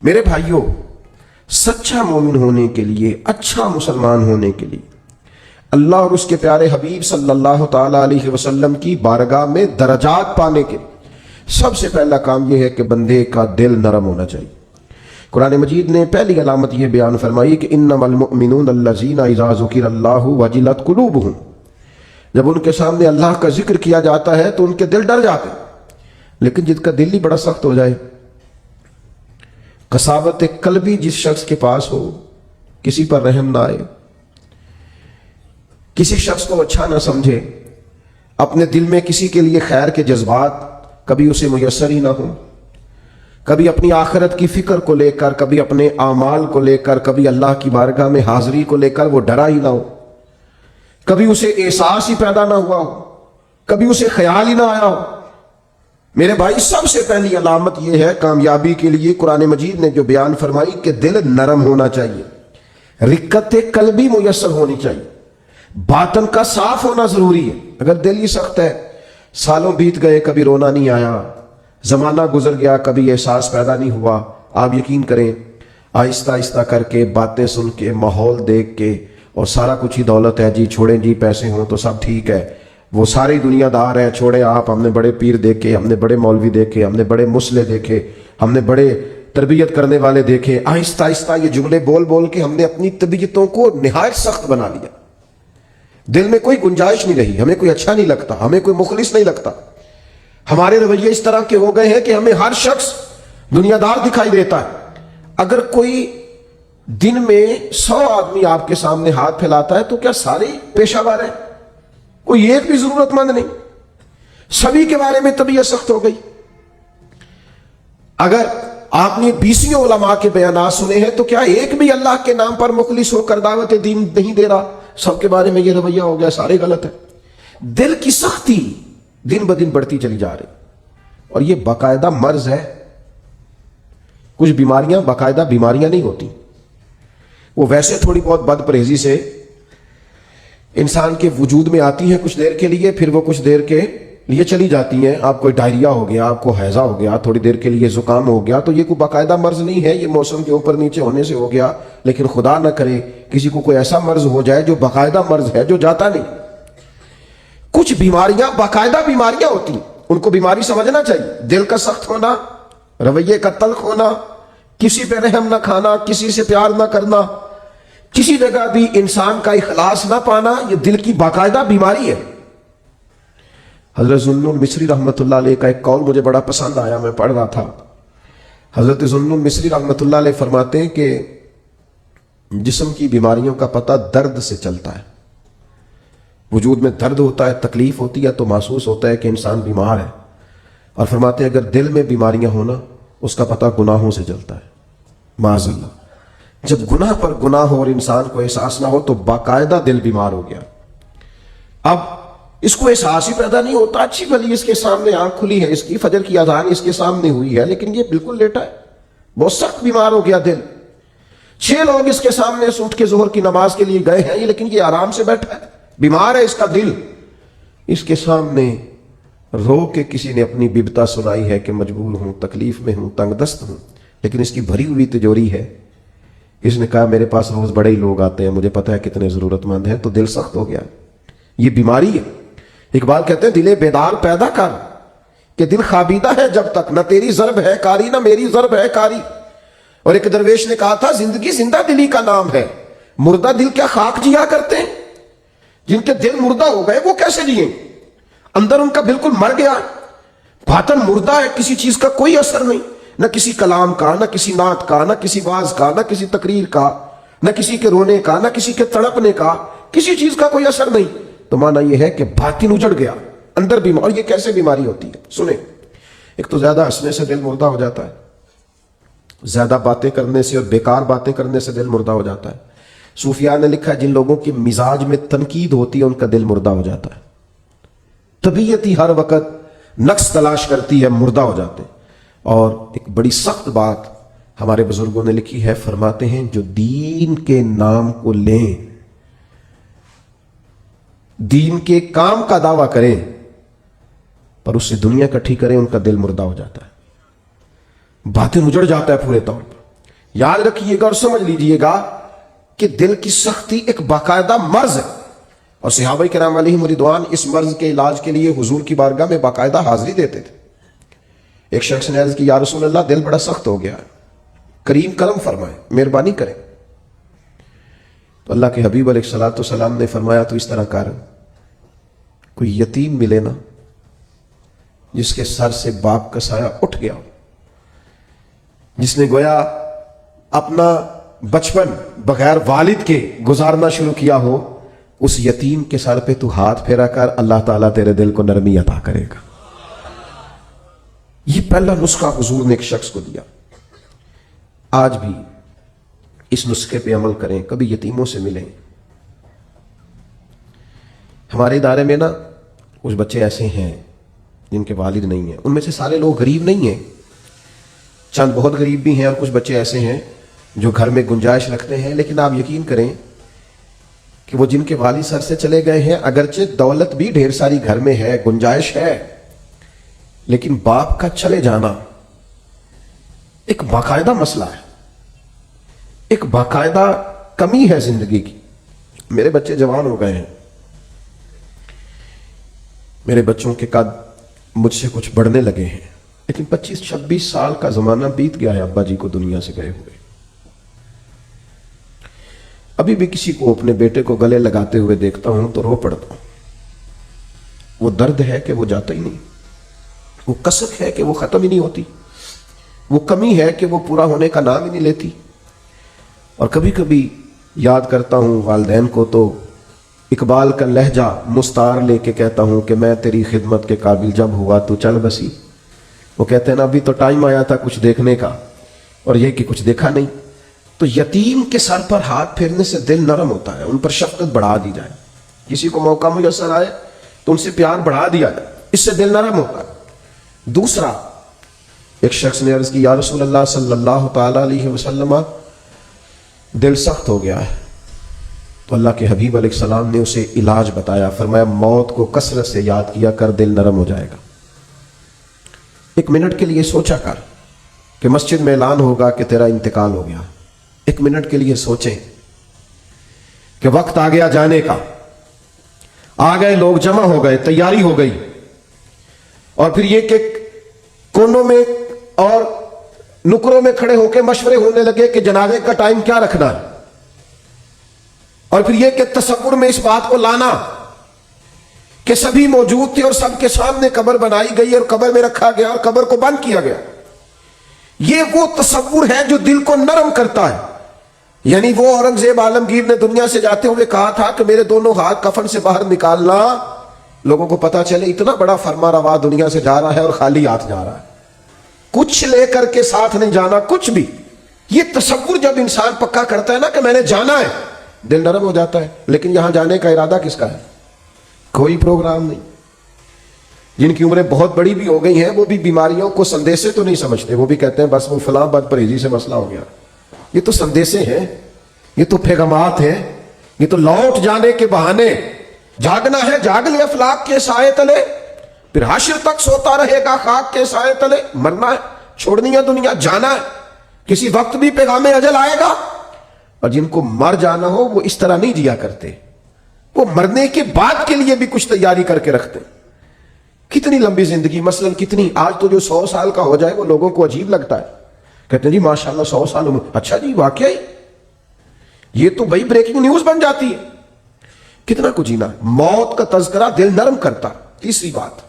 میرے بھائیوں، سچا مومن ہونے کے لیے، اچھا مسلمان ہونے کے لیے اللہ اور اس کے پیارے حبیب صلی اللہ تعالی علیہ وسلم کی بارگاہ میں درجات پانے کے سب سے پہلا کام یہ ہے کہ بندے کا دل نرم ہونا چاہیے۔ قرآن مجید نے پہلی علامت یہ بیان فرمائی کہ انما المؤمنون الذین اذا ذکر اللہ وجلت قلوبہم، جب ان کے سامنے اللہ کا ذکر کیا جاتا ہے تو ان کے دل ڈر جاتے ہیں۔ لیکن جس کا دل ہی بڑا سخت ہو جائے، قساوت قلبی جس شخص کے پاس ہو، کسی پر رحم نہ آئے، کسی شخص کو اچھا نہ سمجھے، اپنے دل میں کسی کے لیے خیر کے جذبات کبھی اسے میسر ہی نہ ہو، کبھی اپنی آخرت کی فکر کو لے کر، کبھی اپنے اعمال کو لے کر، کبھی اللہ کی بارگاہ میں حاضری کو لے کر وہ ڈرا ہی نہ ہو، کبھی اسے احساس ہی پیدا نہ ہوا ہو، کبھی اسے خیال ہی نہ آیا ہو، میرے بھائی سب سے پہلی علامت یہ ہے کامیابی کے لیے قرآن مجید نے جو بیان فرمائی کہ دل نرم ہونا چاہیے، رقت قلبی میسر ہونی چاہیے، باطن کا صاف ہونا ضروری ہے۔ اگر دل ہی سخت ہے، سالوں بیت گئے کبھی رونا نہیں آیا، زمانہ گزر گیا کبھی احساس پیدا نہیں ہوا، آپ یقین کریں آہستہ آہستہ کر کے، باتیں سن کے، ماحول دیکھ کے، اور سارا کچھ ہی دولت ہے جی، چھوڑیں جی پیسے ہوں تو سب ٹھیک ہے، وہ سارے دنیا دار ہیں، چھوڑیں آپ، ہم نے بڑے پیر دیکھے، ہم نے بڑے مولوی دیکھے، ہم نے بڑے مسلح دیکھے، ہم نے بڑے تربیت کرنے والے دیکھے، آہستہ آہستہ یہ جملے بول بول کے ہم نے اپنی طبیعتوں کو نہایت سخت بنا لیا، دل میں کوئی گنجائش نہیں رہی، ہمیں کوئی اچھا نہیں لگتا، ہمیں کوئی مخلص نہیں لگتا، ہمارے رویے اس طرح کے ہو گئے ہیں کہ ہمیں ہر شخص دنیا دار دکھائی دیتا ہے۔ اگر کوئی دن میں 100 آدمی آپ کے سامنے ہاتھ پھیلاتا ہے تو کیا سارے پیشہ ور ہیں؟ کوئی ایک بھی ضرورت مند نہیں، سبھی کے بارے میں طبیعت سخت ہو گئی۔ اگر آپ نے 20 علماء کے بیانات سنے ہیں تو کیا ایک بھی اللہ کے نام پر مخلص ہو کر دعوت دین نہیں دے رہا؟ سب کے بارے میں یہ رویہ ہو گیا، سارے غلط ہیں۔ دل کی سختی دن بدن بڑھتی چلی جا رہی، اور یہ باقاعدہ مرض ہے۔ کچھ بیماریاں باقاعدہ بیماریاں نہیں ہوتی، وہ ویسے تھوڑی بہت بد پرہیزی سے انسان کے وجود میں آتی ہیں کچھ دیر کے لیے، پھر وہ کچھ دیر کے لیے چلی جاتی ہیں۔ آپ کو ڈائریا ہو گیا، آپ کو ہیضہ ہو گیا، تھوڑی دیر کے لیے زکام ہو گیا، تو یہ کوئی باقاعدہ مرض نہیں ہے، یہ موسم کے اوپر نیچے ہونے سے ہو گیا۔ لیکن خدا نہ کرے کسی کو کوئی ایسا مرض ہو جائے جو باقاعدہ مرض ہے، جو جاتا نہیں۔ کچھ بیماریاں باقاعدہ بیماریاں ہوتی ہیں، ان کو بیماری سمجھنا چاہیے۔ دل کا سخت ہونا، رویے کا تلخ ہونا، کسی پہ رحم نہ کھانا، کسی سے پیار نہ کرنا، کسی جگہ بھی انسان کا اخلاص نہ پانا، یہ دل کی باقاعدہ بیماری ہے۔ حضرت ذوالنون مصری رحمۃ اللہ علیہ کا ایک قول مجھے بڑا پسند آیا، میں پڑھ رہا تھا۔ حضرت ذوالنون مصری رحمۃ اللہ علیہ فرماتے ہیں کہ جسم کی بیماریوں کا پتہ درد سے چلتا ہے۔ وجود میں درد ہوتا ہے، تکلیف ہوتی ہے تو محسوس ہوتا ہے کہ انسان بیمار ہے، اور فرماتے ہیں اگر دل میں بیماریاں ہونا اس کا پتہ گناہوں سے چلتا ہے، معاذ اللہ۔ جب گناہ پر گناہ ہو اور انسان کو احساس نہ ہو تو باقاعدہ دل بیمار ہو گیا۔ اب اس کو احساس ہی پیدا نہیں ہوتا، اچھی بھلی اس کے سامنے آنکھ کھلی ہے، اس کی فجر کی اذان اس کے سامنے ہوئی ہے، لیکن یہ بالکل لیٹا ہے، بہت سخت بیمار ہو گیا دل۔ 6 لوگ اس کے سامنے سے اٹھ کے ظہر کی نماز کے لیے گئے ہیں، لیکن یہ آرام سے بیٹھا ہے، بیمار ہے اس کا دل۔ اس کے سامنے رو کے کسی نے اپنی ببتا سنائی ہے کہ مجبور ہوں، تکلیف میں ہوں، تنگ دست ہوں، لیکن اس کی بھری ہوئی تجوری ہے۔ اس نے کہا میرے پاس روز بڑے ہی لوگ آتے ہیں، مجھے پتہ ہے کتنے ضرورت مند ہیں، تو دل سخت ہو گیا۔ یہ بیماری ہے۔ اقبال کہتے ہیں دل بیدار پیدا کر کہ دل خوابیدہ ہے جب تک، نہ تیری ضرب ہے کاری نہ میری ضرب ہے کاری۔ اور ایک درویش نے کہا تھا زندگی زندہ دلی کا نام ہے، مردہ دل کیا خاک جیا کرتے ہیں؟ جن کے دل مردہ ہو گئے وہ کیسے جئیں؟ اندر ان کا بالکل مر گیا، باطن مردہ ہے، کسی چیز کا کوئی اثر نہیں، نہ کسی کلام کا، نہ کسی نعت کا، نہ کسی واز کا، نہ کسی تقریر کا، نہ کسی کے رونے کا، نہ کسی کے تڑپنے کا، کسی چیز کا کوئی اثر نہیں۔ تو معنی یہ ہے کہ باطن اجڑ گیا، اندر بیمار۔ اور یہ کیسے بیماری ہوتی ہے؟ سنیں، ایک تو زیادہ ہنسنے سے دل مردہ ہو جاتا ہے، زیادہ باتیں کرنے سے اور بیکار باتیں کرنے سے دل مردہ ہو جاتا ہے۔ صوفیاء نے لکھا ہے جن لوگوں کی مزاج میں تنقید ہوتی ہے ان کا دل مردہ ہو جاتا ہے، طبیعت ہی ہر وقت نقص تلاش کرتی ہے، مردہ ہو جاتے ہیں۔ اور ایک بڑی سخت بات ہمارے بزرگوں نے لکھی ہے، فرماتے ہیں جو دین کے نام کو لیں، دین کے کام کا دعویٰ کریں پر اس سے دنیا اکٹھی کریں، ان کا دل مردہ ہو جاتا ہے، باطن اجڑ جاتا ہے پورے طور پر۔ یاد رکھیے گا اور سمجھ لیجئے گا کہ دل کی سختی ایک باقاعدہ مرض ہے، اور صحابہ کرام علیہم رضوان اس مرض کے علاج کے لیے حضور کی بارگاہ میں باقاعدہ حاضری دیتے تھے۔ ایک شخص نے عرض کی، یا رسول اللہ دل بڑا سخت ہو گیا ہے، کریم کرم فرمائیں، مہربانی کریں۔ تو اللہ کے حبیب علیہ الصلوۃ والسلام نے فرمایا، تو اس طرح کر، کوئی یتیم ملے نا جس کے سر سے باپ کا سایہ اٹھ گیا ہو، جس نے گویا اپنا بچپن بغیر والد کے گزارنا شروع کیا ہو، اس یتیم کے سر پہ تو ہاتھ پھیرا کر، اللہ تعالیٰ تیرے دل کو نرمی عطا کرے گا۔ یہ پہلا نسخہ حضور نے ایک شخص کو دیا۔ آج بھی اس نسخے پہ عمل کریں، کبھی یتیموں سے ملیں۔ ہمارے ادارے میں نا کچھ بچے ایسے ہیں جن کے والد نہیں ہیں، ان میں سے سارے لوگ غریب نہیں ہیں، چند بہت غریب بھی ہیں، اور کچھ بچے ایسے ہیں جو گھر میں گنجائش رکھتے ہیں، لیکن آپ یقین کریں کہ وہ جن کے والد سر سے چلے گئے ہیں، اگرچہ دولت بھی ڈھیر ساری گھر میں ہے، گنجائش ہے، لیکن باپ کا چلے جانا ایک باقاعدہ مسئلہ ہے، ایک باقاعدہ کمی ہے زندگی کی۔ میرے بچے جوان ہو گئے ہیں، میرے بچوں کے قد مجھ سے کچھ بڑھنے لگے ہیں، لیکن 25-26 سال کا زمانہ بیت گیا ہے ابا جی کو دنیا سے گئے ہوئے۔ ابھی بھی کسی کو اپنے بیٹے کو گلے لگاتے ہوئے دیکھتا ہوں تو رو پڑتا ہوں۔ وہ درد ہے کہ وہ جاتا ہی نہیں، وہ کسک ہے کہ وہ ختم ہی نہیں ہوتی، وہ کمی ہے کہ وہ پورا ہونے کا نام ہی نہیں لیتی۔ اور کبھی کبھی یاد کرتا ہوں والدین کو تو اقبال کا لہجہ مستعار لے کے کہتا ہوں کہ میں تیری خدمت کے قابل جب ہوا تو چل بسی۔ وہ کہتے ہیں نا ابھی تو ٹائم آیا تھا کچھ دیکھنے کا، اور یہ کہ کچھ دیکھا نہیں۔ تو یتیم کے سر پر ہاتھ پھیرنے سے دل نرم ہوتا ہے، ان پر شفقت بڑھا دی جائے، کسی کو موقع میسر آئے تو ان سے پیار بڑھا دیا جائے، اس سے دل نرم ہوتا ہے۔ دوسرا، ایک شخص نے عرض کی، یا رسول اللہ صلی اللہ تعالی علیہ وسلم دل سخت ہو گیا ہے۔ تو اللہ کے حبیب علیہ السلام نے اسے علاج بتایا، فرمایا موت کو کثرت سے یاد کیا کر، دل نرم ہو جائے گا۔ ایک منٹ کے لیے سوچا کر کہ مسجد میں اعلان ہوگا کہ تیرا انتقال ہو گیا، ایک منٹ کے لیے سوچیں کہ وقت آ گیا جانے کا، آ گئے لوگ جمع ہو گئے، تیاری ہو گئی، اور پھر یہ کہ کونوں میں اور نکروں میں کھڑے ہو کے مشورے ہونے لگے کہ جنازے کا ٹائم کیا رکھنا ہے، اور پھر یہ کہ تصور میں اس بات کو لانا کہ سبھی موجود تھے اور سب کے سامنے قبر بنائی گئی اور قبر میں رکھا گیا اور قبر کو بند کیا گیا۔ یہ وہ تصور ہے جو دل کو نرم کرتا ہے۔ یعنی وہ اورنگزیب عالمگیر نے دنیا سے جاتے ہوئے کہا تھا کہ میرے دونوں ہاتھ کفن سے باہر نکالنا، لوگوں کو پتا چلے اتنا بڑا فرما روا دنیا سے جا رہا ہے اور خالی ہاتھ جا رہا ہے، کچھ لے کر کے ساتھ نہیں جانا، کچھ بھی۔ یہ تصور جب انسان پکا کرتا ہے نا کہ میں نے جانا ہے، دل نرم ہو جاتا ہے۔ لیکن یہاں جانے کا ارادہ کس کا ہے؟ کوئی پروگرام نہیں۔ جن کی عمریں بہت بڑی بھی ہو گئی ہیں وہ بھی بیماریوں کو سندیسے تو نہیں سمجھتے، وہ بھی کہتے ہیں بس وہ فلاں بد پرہیزی سے مسئلہ ہو گیا۔ یہ تو سندیسے ہیں، یہ تو پیغامات ہیں، یہ تو لوٹ جانے کے بہانے۔ جاگنا ہے جاگ لے افلاک کے سائے تلے، پھر حشر تک سوتا رہے گا خاک کے سائے تلے۔ مرنا ہے، چھوڑنی ہے دنیا، جانا ہے، کسی وقت بھی پیغام اجل آئے گا۔ اور جن کو مر جانا ہو وہ اس طرح نہیں جیا کرتے، وہ مرنے کے بعد کے لیے بھی کچھ تیاری کر کے رکھتے۔ کتنی لمبی زندگی، مثلا کتنی، آج تو جو 100 سال کا ہو جائے وہ لوگوں کو عجیب لگتا ہے، کہتے ہیں جی ماشاءاللہ 100 سال عمر، اچھا جی واقعی، یہ تو بھائی بریکنگ نیوز بن جاتی ہے۔ کتنا کچھ جینا، موت کا تذکرہ دل نرم کرتا۔ تیسری بات،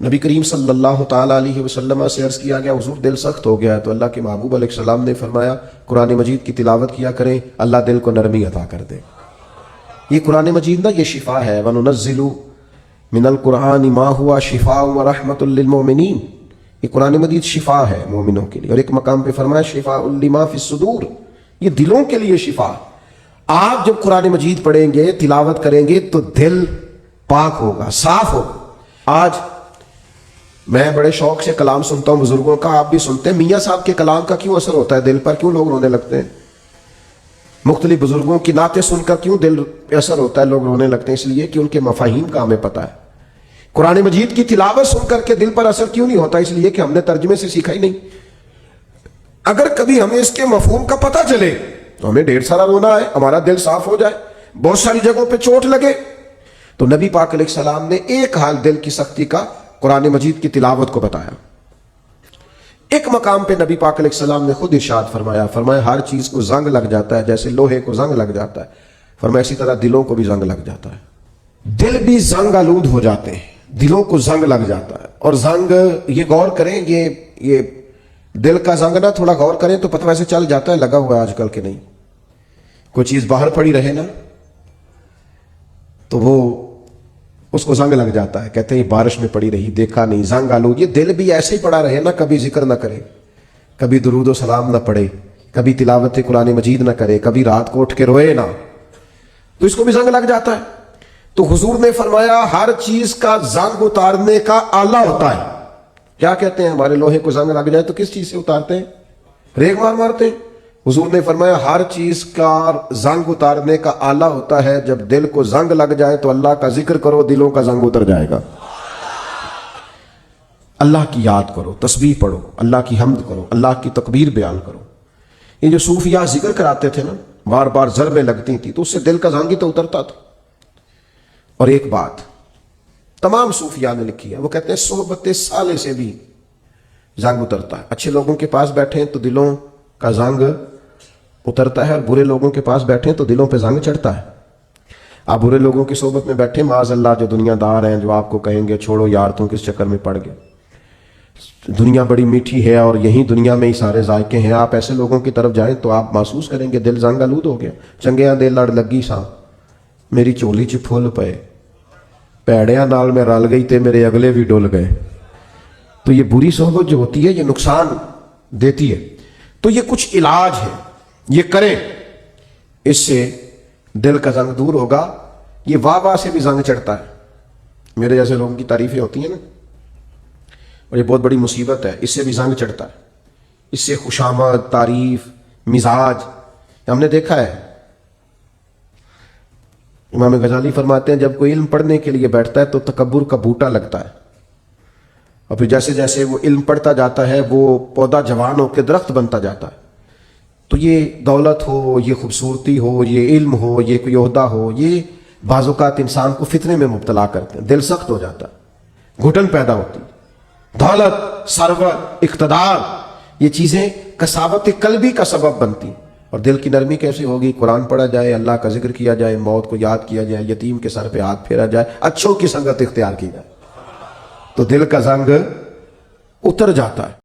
نبی کریم صلی اللہ تعالی علیہ وسلم سے عرض کیا گیا حضور دل سخت ہو گیا ہے، تو اللہ کے محبوب علیہ السلام نے فرمایا قرآن مجید کی تلاوت کیا کریں، اللہ دل کو نرمی عطا کر دے۔ یہ قرآن مجید نا یہ شفا ہے، وَنُنَزِّلُ مِنَ الْقُرْآنِ مَا هُوَ شِفَاءٌ وَرَحْمَةٌ لِّلْمُؤْمِنِينَ، یہ قرآن مجید شفا ہے مومنوں کے لیے۔ اور ایک مقام پہ فرمایا شِفَاءٌ لِّمَا فِي الصُّدُورِ، یہ دلوں کے لیے شفا۔ آپ جب قرآن مجید پڑھیں گے، تلاوت کریں گے تو دل پاک ہوگا، صاف ہوگا۔ آج میں بڑے شوق سے کلام سنتا ہوں بزرگوں کا، آپ بھی سنتے ہیں، میاں صاحب کے کلام کا کیوں اثر ہوتا ہے دل پر، کیوں لوگ رونے لگتے ہیں؟ مختلف بزرگوں کی نعتیں سن کر کیوں دل پہ اثر ہوتا ہے، لوگ رونے لگتے ہیں؟ اس لیے کہ ان کے مفاہیم کا ہمیں پتہ ہے۔ قرآن مجید کی تلاوت سن کر کے دل پر اثر کیوں نہیں ہوتا؟ اس لیے کہ ہم نے ترجمے سے سیکھا ہی نہیں۔ اگر کبھی ہمیں اس کے مفہوم کا پتہ چلے تو ہمیں ڈھیر سارا رونا ہے، ہمارا دل صاف ہو جائے، بہت ساری جگہوں پہ چوٹ لگے. تو نبی پاک علیہ السلام نے ایک حال دل کی سختی کا قرآن مجید کی تلاوت کو بتایا. ایک مقام پہ نبی پاک علیہ السلام نے خود ارشاد فرمایا ہر چیز کو زنگ لگ جاتا ہے جیسے لوہے کو زنگ لگ جاتا ہے، فرمایا اسی طرح دلوں کو بھی زنگ لگ جاتا ہے. دل بھی زنگ آلود ہو جاتے ہیں، دلوں کو زنگ لگ جاتا ہے. اور زنگ، یہ غور کریں، یہ دل کا زنگ نا تھوڑا غور کریں تو پتہ ویسے چل جاتا ہے لگا ہوا ہے آج کل کے نہیں. کوئی چیز باہر پڑی رہے نا تو وہ اس کو زنگ لگ جاتا ہے، کہتے ہیں بارش میں پڑی رہی دیکھا نہیں، زنگ آلود. یہ دل بھی ایسے ہی پڑا رہے نا، کبھی ذکر نہ کرے، کبھی درود و سلام نہ پڑھے، کبھی تلاوت قرآن مجید نہ کرے، کبھی رات کو اٹھ کے روئے نہ، تو اس کو بھی زنگ لگ جاتا ہے. تو حضور نے فرمایا ہر چیز کا زنگ اتارنے کا آلہ ہوتا ہے. کیا کہتے ہیں؟ ہمارے لوہے کو زنگ لگ جائے تو کس چیز سے اتارتے ہیں؟ ریگ مارتے ہیں. حضور نے فرمایا ہر چیز کا زنگ اتارنے کا آلہ ہوتا ہے جب دل کو زنگ لگ جائے تو اللہ کا ذکر کرو، دلوں کا زنگ اتر جائے گا. اللہ کی یاد کرو، تسبیح پڑھو، اللہ کی حمد کرو، اللہ کی تکبیر بیان کرو. یہ جو صوفیاء ذکر کراتے تھے نا، بار بار ضربیں لگتی تھی تو اس سے دل کا زنگ ہی تو اترتا تھا. اور ایک بات تمام صوفیاء نے لکھی ہے، وہ کہتے ہیں صحبت صالح سے بھی زنگ اترتا ہے. اچھے لوگوں کے پاس بیٹھیں تو دلوں کا زنگ اترتا ہے، اور برے لوگوں کے پاس بیٹھیں تو دلوں پہ زنگ چڑھتا ہے. آپ برے لوگوں کی صحبت میں بیٹھیں، معاذ اللہ جو دنیا دار ہیں جو آپ کو کہیں گے چھوڑو یار تم کس چکر میں پڑ گئے، دنیا بڑی میٹھی ہے اور یہی دنیا میں ہی سارے ذائقے ہیں، آپ ایسے لوگوں کی طرف جائیں تو آپ محسوس کریں گے دل زنگ آلود ہو گیا. چنگیاں دے لڑ لگی سا میری چولی چ پھول پئے، پیڑیاں نال میں رل گئی تے میرے اگلے بھی ڈول گئے. تو یہ بری صحبت جو ہوتی ہے یہ نقصان دیتی ہے. تو یہ کچھ علاج ہے، یہ کریں، اس سے دل کا زنگ دور ہوگا. یہ واہ سے بھی زنگ چڑھتا ہے، میرے جیسے لوگوں کی تعریفیں ہوتی ہیں نا، اور یہ بہت بڑی مصیبت ہے، اس سے بھی زنگ چڑھتا ہے. اس سے خوشامد، تعریف، مزاج ہم نے دیکھا ہے. امام غزالی فرماتے ہیں جب کوئی علم پڑھنے کے لیے بیٹھتا ہے تو تکبر کا بوٹا لگتا ہے، اور پھر جیسے جیسے وہ علم پڑھتا جاتا ہے وہ پودا جوان ہو کے درخت بنتا جاتا ہے. تو یہ دولت ہو، یہ خوبصورتی ہو، یہ علم ہو، یہ کوئی عہدہ ہو، یہ بعض اوقات انسان کو فتنے میں مبتلا کرتے ہیں، دل سخت ہو جاتا ہے، گھٹن پیدا ہوتی. دولت، ثروت، اقتدار، یہ چیزیں کساوت قلبی کا سبب بنتی. اور دل کی نرمی کیسے ہوگی؟ قرآن پڑھا جائے، اللہ کا ذکر کیا جائے، موت کو یاد کیا جائے، یتیم کے سر پہ ہاتھ پھیرا جائے، اچھوں کی سنگت اختیار کی جائے، تو دل کا زنگ اتر جاتا ہے.